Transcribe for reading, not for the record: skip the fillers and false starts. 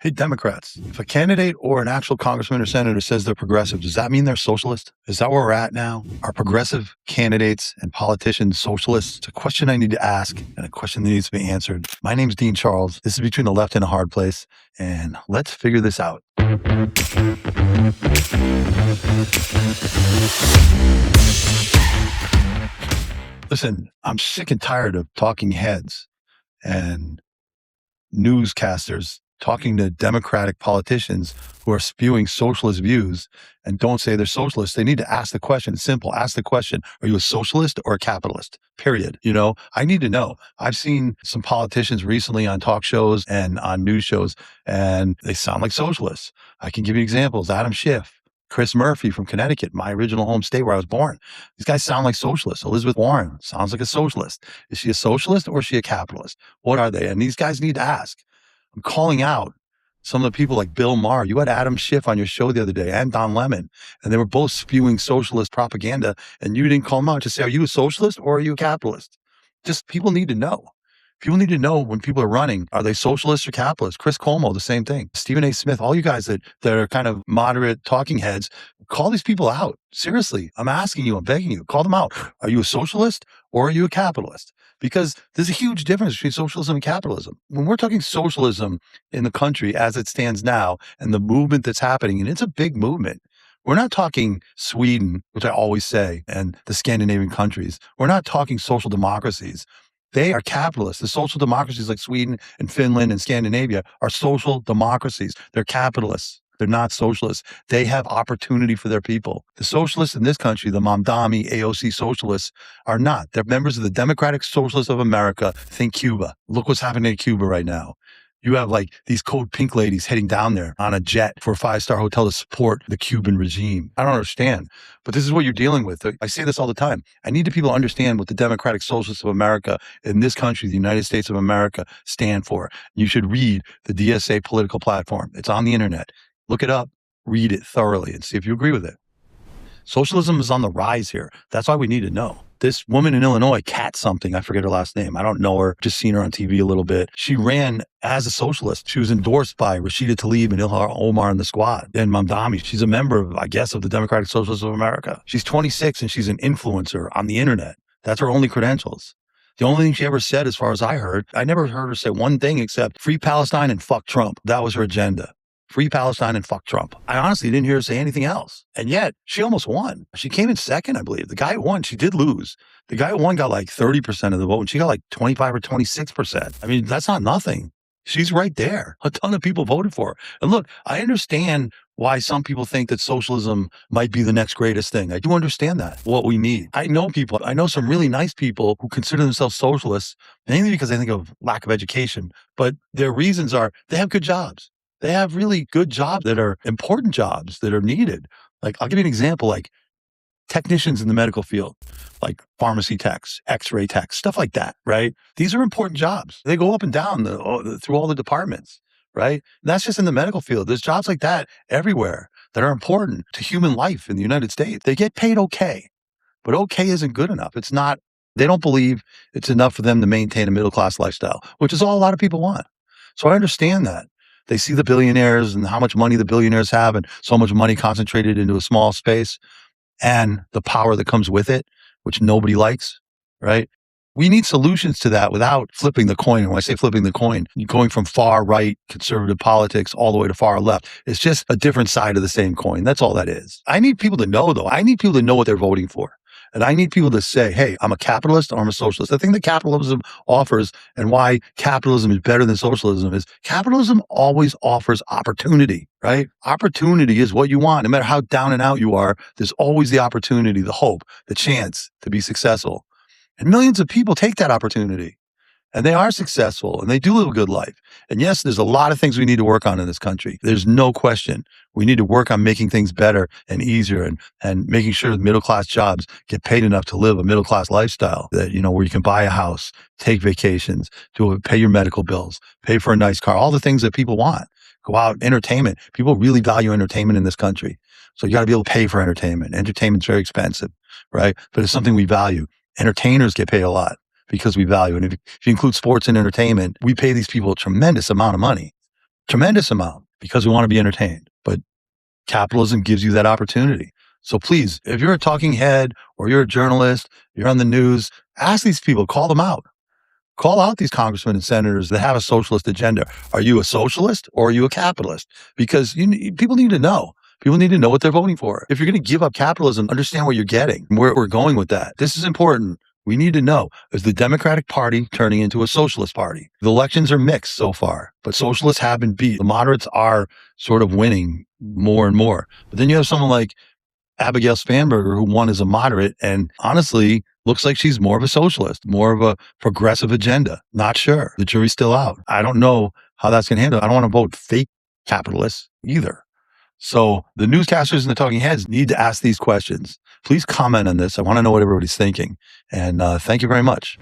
Hey, Democrats, if a candidate or an actual congressman or senator says they're progressive, does that mean they're socialist? Is that where we're at now? Are progressive candidates and politicians socialists? It's a question I need to ask and a question that needs to be answered. My name's Dean Charles. This is Between the Left and a Hard Place, and let's figure this out. Listen, I'm sick and tired of talking heads and newscasters talking to Democratic politicians who are spewing socialist views and don't say they're socialists. They need to ask the question. It's simple. Ask the question. Are you a socialist or a capitalist? Period. I need to know. I've seen some politicians recently on talk shows and on news shows, and they sound like socialists. I can give you examples. Adam Schiff, Chris Murphy from Connecticut, my original home state where I was born. These guys sound like socialists. Elizabeth Warren sounds like a socialist. Is she a socialist or is she a capitalist? What are they? And these guys need to ask. I'm calling out some of the people like Bill Maher. You had Adam Schiff on your show the other day and Don Lemon, and they were both spewing socialist propaganda, and you didn't call them out to say, are you a socialist or are you a capitalist? Just people need to know. People need to know when people are running, are they socialists or capitalists? Chris Cuomo, the same thing. Stephen A. Smith, all you guys that are kind of moderate talking heads, call these people out. Seriously, I'm asking you, I'm begging you, call them out. Are you a socialist or are you a capitalist? Because there's a huge difference between socialism and capitalism. When we're talking socialism in the country as it stands now and the movement that's happening, and it's a big movement, we're not talking Sweden, which I always say, and the Scandinavian countries. We're not talking social democracies. They are capitalists. The social democracies like Sweden and Finland and Scandinavia are social democracies. They're capitalists. They're not socialists. They have opportunity for their people. The socialists in this country, the Mamdani AOC socialists, are not. They're members of the Democratic Socialists of America. Think Cuba. Look what's happening in Cuba right now. You have like these code pink ladies heading down there on a jet for a 5-star hotel to support the Cuban regime. I don't understand, but this is what you're dealing with. I say this all the time. I need people to understand what the Democratic Socialists of America in this country, the United States of America, stand for. You should read the DSA political platform. It's on the internet. Look it up, read it thoroughly, and see if you agree with it. Socialism is on the rise here. That's why we need to know. This woman in Illinois, Kat something, I forget her last name. I don't know her, just seen her on TV a little bit. She ran as a socialist. She was endorsed by Rashida Tlaib and Ilhar Omar and the squad. And Mamdani, she's a member of, I guess, of the Democratic Socialists of America. She's 26 and she's an influencer on the internet. That's her only credentials. The only thing she ever said, as far as I heard, I never heard her say one thing except free Palestine and fuck Trump. That was her agenda. Free Palestine and fuck Trump. I honestly didn't hear her say anything else. And yet, she almost won. She came in second, I believe. The guy who won, she did lose. The guy who won got like 30% of the vote, and she got like 25 or 26%. I mean, that's not nothing. She's right there. A ton of people voted for her. And look, I understand why some people think that socialism might be the next greatest thing. I do understand that, what we need. I know some really nice people who consider themselves socialists, mainly because they think of lack of education, but their reasons are they have good jobs. They have really good jobs that are important jobs that are needed. Like, I'll give you an example, like technicians in the medical field, like pharmacy techs, x-ray techs, stuff like that, right? These are important jobs. They go up and down through all the departments, right? And that's just in the medical field. There's jobs like that everywhere that are important to human life in the United States. They get paid okay, but okay isn't good enough. It's not, they don't believe it's enough for them to maintain a middle-class lifestyle, which is all a lot of people want. So I understand that. They see the billionaires and how much money the billionaires have and so much money concentrated into a small space and the power that comes with it, which nobody likes, right? We need solutions to that without flipping the coin. And when I say flipping the coin, going from far right conservative politics all the way to far left. It's just a different side of the same coin. That's all that is. I need people to know, though. I need people to know what they're voting for. And I need people to say, hey, I'm a capitalist or I'm a socialist. The thing that capitalism offers and why capitalism is better than socialism is capitalism always offers opportunity, right? Opportunity is what you want. No matter how down and out you are, there's always the opportunity, the hope, the chance to be successful. And millions of people take that opportunity. And they are successful and they do live a good life. And yes, there's a lot of things we need to work on in this country. There's no question. We need to work on making things better and easier and making sure that middle-class jobs get paid enough to live a middle-class lifestyle that, where you can buy a house, take vacations, pay your medical bills, pay for a nice car, all the things that people want. Go out, entertainment. People really value entertainment in this country. So you got to be able to pay for entertainment. Entertainment's very expensive, right? But it's something we value. Entertainers get paid a lot because we value it. And if you include sports and entertainment, we pay these people a tremendous amount of money. tremendous amount because we want to be entertained. But capitalism gives you that opportunity. So please, if you're a talking head or you're a journalist, you're on the news, ask these people, call them out. Call out these congressmen and senators that have a socialist agenda. Are you a socialist or are you a capitalist? Because people need to know. People need to know what they're voting for. If you're going to give up capitalism, understand what you're getting, where we're going with that. This is important. We need to know, is the Democratic Party turning into a socialist party? The elections are mixed so far, but socialists have been beat. The moderates are sort of winning more and more. But then you have someone like Abigail Spanberger, who won as a moderate, and honestly looks like she's more of a socialist, more of a progressive agenda. Not sure. The jury's still out. I don't know how that's going to handle. I don't want to vote fake capitalists either. So the newscasters and the talking heads need to ask these questions. Please comment on this. I want to know what everybody's thinking. And thank you very much.